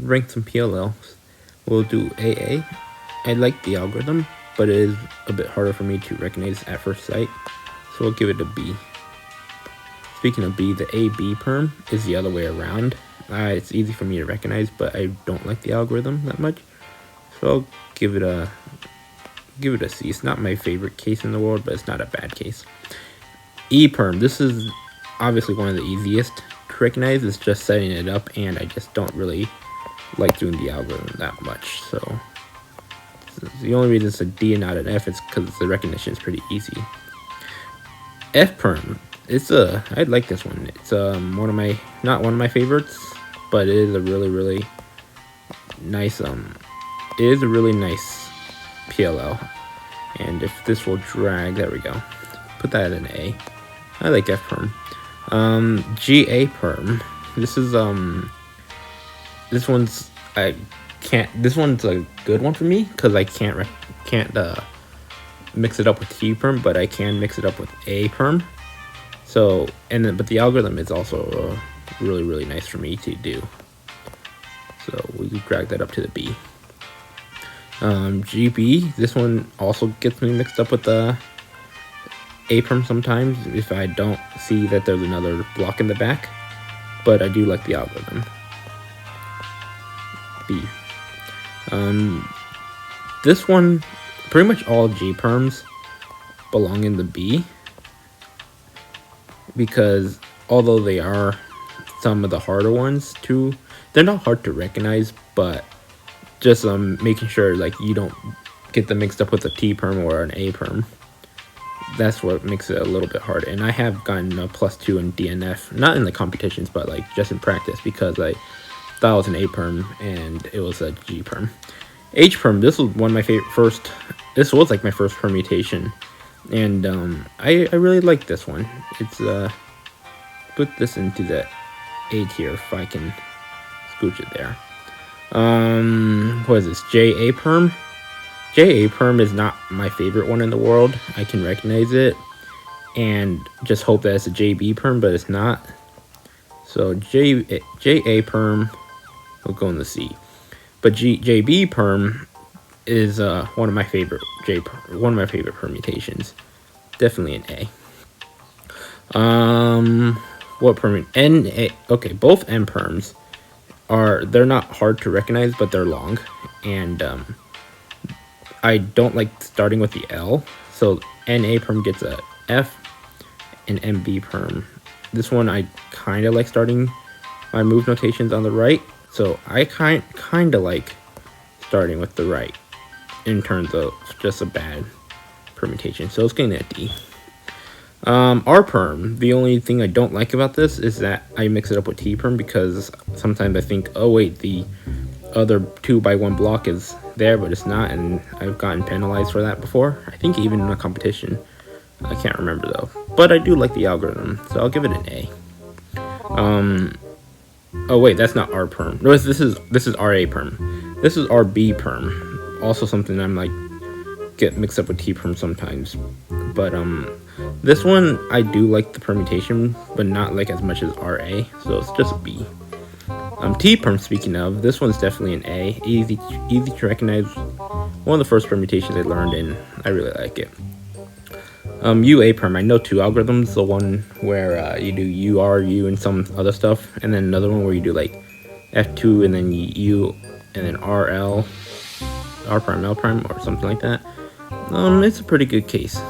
rank some PLLs. We'll do AA. I like the algorithm, but it is a bit harder for me to recognize at first sight, so we'll give it a B. Speaking of B, the AB perm is the other way around. It's easy for me to recognize, but I don't like the algorithm that much, so I'll give it a C. It's not my favorite case in the world, but it's not a bad case. E perm, this is obviously one of the easiest to recognize. It's just setting it up, and I just don't really like doing the algorithm that much, so the only reason it's a D and not an F is because the recognition is pretty easy. F perm, I like this one. It's not one of my favorites, but it is a really nice PLL. And if this will drag, there we go. Put that in A. I like F perm. GA perm. This one's a good one for me because I can't mix it up with T perm, but I can mix it up with A perm. So, but the algorithm is also really nice for me to do. So we drag that up to the B. GB, this one also gets me mixed up with the A perm sometimes if I don't see that there's another block in the back, but I do like the algorithm. B. This one, pretty much all G perms belong in the B, because although they are some of the harder ones too, they're not hard to recognize, but just making sure like you don't get them mixed up with a T perm or an A perm. That's what makes it a little bit hard. And I have gotten a +2 in DNF, not in the competitions, but like just in practice, because I thought it was an A perm and it was a G perm. H perm, this was one of my favorite this was like my first permutation, and I really like this one. It's put this into the A tier if I can scooch it there. What is this? JA perm. JA perm is not my favorite one in the world. I can recognize it and just hope that it's a JB perm, but it's not. So JA perm will go in the C. But JB perm is one of my favorite permutations. Definitely an A. What perm? N. Okay, both N perms they're not hard to recognize, but they're long, and I don't like starting with the L. So NA perm gets a F, and MB perm. This one I kind of like starting my move notations on the right. So I kind of like starting with the right in terms of just a bad permutation. So it's getting a D. R perm, the only thing I don't like about this is that I mix it up with T perm, because sometimes I think, oh wait, the other 2x1 block is there, but it's not, and I've gotten penalized for that before. I think even in a competition. I can't remember though. But I do like the algorithm, so I'll give it an A. Oh wait, that's not R perm. No, this is RA perm. This is RB perm. Also something I'm like get mixed up with T perm sometimes. But this one I do like the permutation, but not like as much as RA, so it's just a B. T perm, speaking of, this one's definitely an A. Easy to recognize. One of the first permutations I learned, and I really like it. UA perm, I know two algorithms. The one where you do UR, U, and some other stuff, and then another one where you do like F2 and then U and then RL, R prime, L prime, or something like that. It's a pretty good case.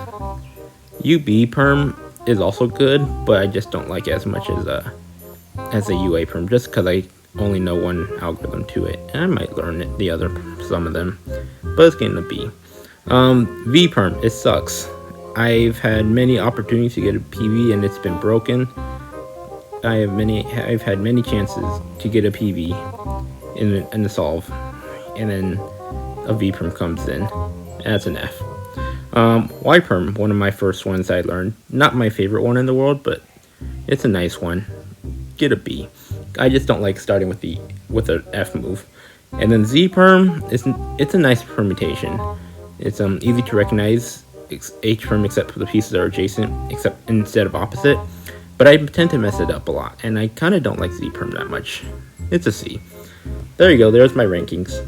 UB perm is also good, but I just don't like it as much as a UA perm, just because I only know one algorithm to it, and I might learn some of them, but it's getting a B. V perm, it sucks. I've had many opportunities to get a PV and it's been broken. I've had many chances to get a PV in the solve, and then a V perm comes in, and that's an F. Y perm, one of my first ones I learned. Not my favorite one in the world, but it's a nice one. Get a B. I just don't like starting with an F move. And then Z perm, it's a nice permutation. It's easy to recognize. H perm, except for the pieces that are adjacent, except instead of opposite. But I tend to mess it up a lot, and I kind of don't like Z perm that much. It's a C. there you go. There's my rankings.